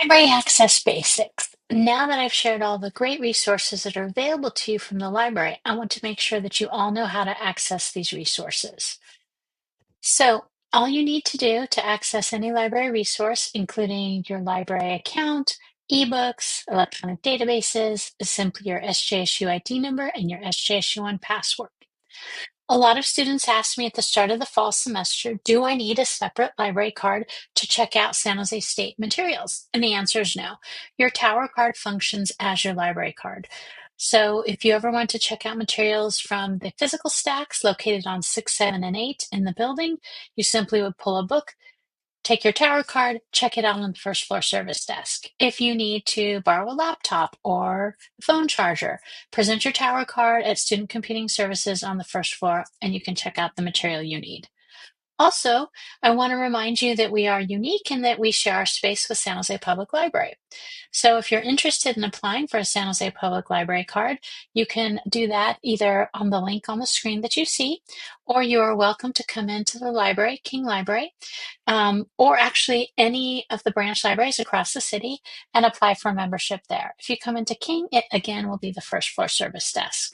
Library access basics. Now that I've shared all the great resources that are available to you from the library, I want to make sure that you all know how to access these resources. So, all you need to do to access any library resource, including your library account, ebooks, electronic databases, is simply your SJSU ID number and your SJSU1 password. A lot of students ask me at the start of the fall semester, do I need a separate library card to check out San Jose State materials? And the answer is no. Your tower card functions as your library card. So if you ever want to check out materials from the physical stacks located on 6, 7, and 8 in the building, you simply would pull a book, take your tower card, check it out on the first floor service desk. If you need to borrow a laptop or a phone charger, present your tower card at Student Computing Services on the first floor and you can check out the material you need. Also, I want to remind you that we are unique in that we share our space with San Jose Public Library. So if you're interested in applying for a San Jose Public Library card, you can do that either on the link on the screen that you see, or you are welcome to come into the library, King Library, or actually any of the branch libraries across the city and apply for membership there. If you come into King, it again will be the first floor service desk.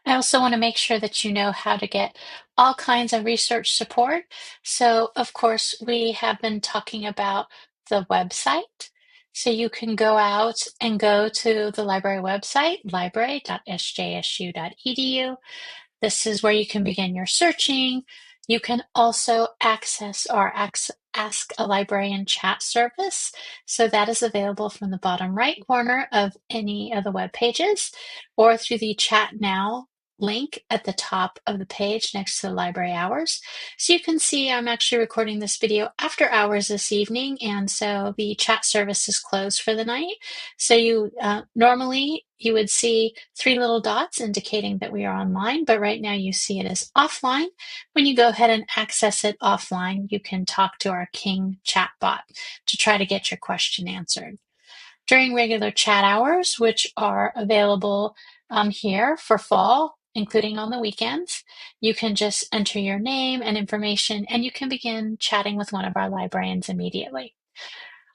I also want to make sure that you know how to get all kinds of research support. So, of course, we have been talking about the website. So you can go out and go to the library website, library.sjsu.edu. This is where you can begin your searching. You can also access our Ask a Librarian chat service. So that is available from the bottom right corner of any of the web pages or through the Chat Now link at the top of the page next to the library hours. So you can see I'm actually recording this video after hours this evening, and so the chat service is closed for the night. So you normally you would see 3 little dots indicating that we are online, but right now you see it as offline. When you go ahead and access it offline, you can talk to our King chatbot to try to get your question answered. During regular chat hours, which are available here for fall, including on the weekends, you can just enter your name and information and you can begin chatting with one of our librarians immediately.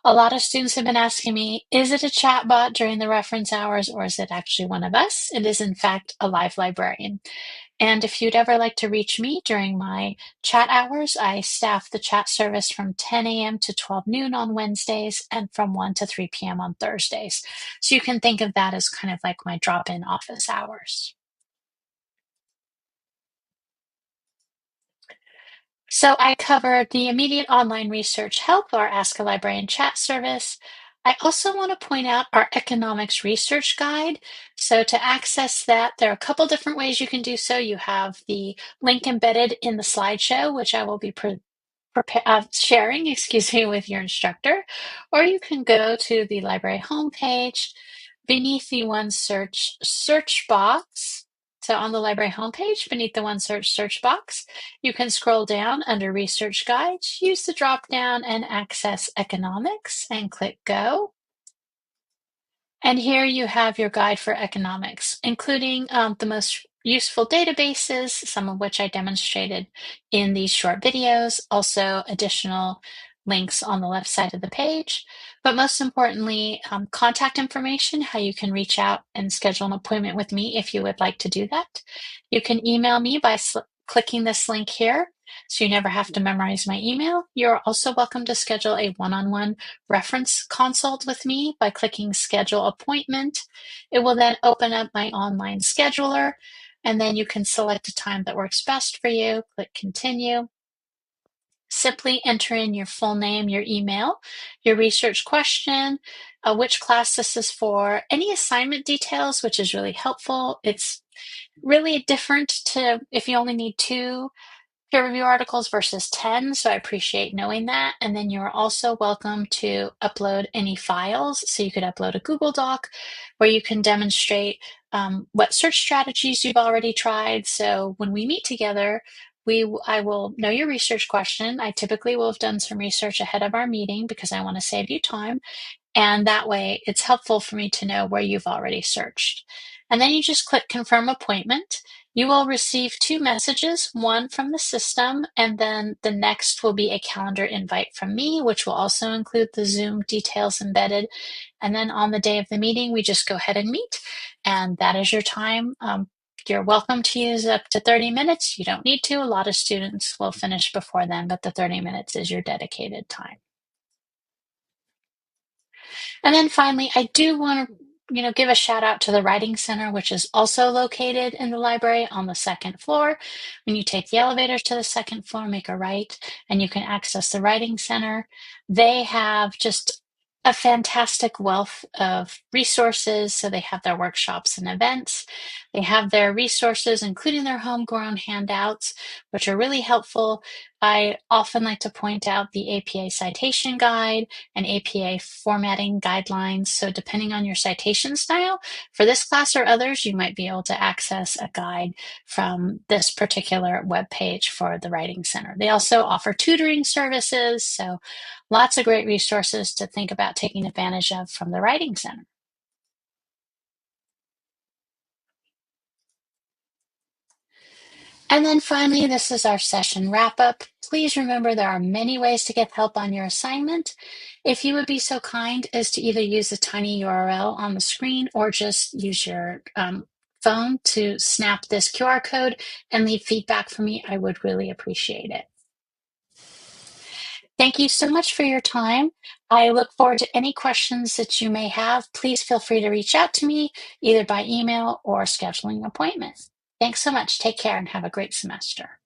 A lot of students have been asking me, is it a chatbot during the reference hours or is it actually one of us? It is in fact a live librarian. And if you'd ever like to reach me during my chat hours, I staff the chat service from 10 a.m. to 12 noon on Wednesdays and from 1 to 3 p.m. on Thursdays. So you can think of that as kind of like my drop-in office hours. So I covered the immediate online research help, our Ask a Librarian chat service. I also want to point out our economics research guide. So to access that, there are a couple different ways you can do so. You have the link embedded in the slideshow, which I will be sharing, excuse me, with your instructor, or you can go to the library homepage beneath the One search box. So on the library homepage, beneath the One search box, you can scroll down under Research Guides, use the drop down and access Economics and click Go. And here you have your guide for economics, including the most useful databases, some of which I demonstrated in these short videos, also additional links on the left side of the page. But most importantly, contact information, how you can reach out and schedule an appointment with me if you would like to do that. You can email me by clicking this link here, so you never have to memorize my email. You're also welcome to schedule a one-on-one reference consult with me by clicking schedule appointment. It will then open up my online scheduler, and then you can select a time that works best for you. Click continue. Simply enter in your full name, your email, your research question, which class this is for, any assignment details, which is really helpful. It's really different to if you only need 2 peer review articles versus 10, so I appreciate knowing that. And then you're also welcome to upload any files. So you could upload a Google Doc where you can demonstrate what search strategies you've already tried. So when we meet together, I will know your research question. I typically will have done some research ahead of our meeting because I want to save you time. And that way it's helpful for me to know where you've already searched. And then you just click confirm appointment. You will receive two messages, one from the system, and then the next will be a calendar invite from me, which will also include the Zoom details embedded. And then on the day of the meeting, we just go ahead and meet, and that is your time. You're welcome to use up to 30 minutes. You don't need to. A lot of students will finish before then, but the 30 minutes is your dedicated time. And then finally, I do want to, give a shout out to the Writing Center, which is also located in the library on the second floor. When you take the elevator to the second floor, make a right, and you can access the Writing Center. They have just a fantastic wealth of resources. So they have their workshops and events. They have their resources, including their homegrown handouts, which are really helpful. I often like to point out the APA citation guide and APA formatting guidelines. So depending on your citation style, for this class or others, you might be able to access a guide from this particular webpage for the Writing Center. They also offer tutoring services, so lots of great resources to think about taking advantage of from the Writing Center. And then finally, this is our session wrap up. Please remember there are many ways to get help on your assignment. If you would be so kind as to either use the tiny URL on the screen or just use your phone to snap this QR code and leave feedback for me, I would really appreciate it. Thank you so much for your time. I look forward to any questions that you may have. Please feel free to reach out to me either by email or scheduling an appointment. Thanks so much. Take care and have a great semester.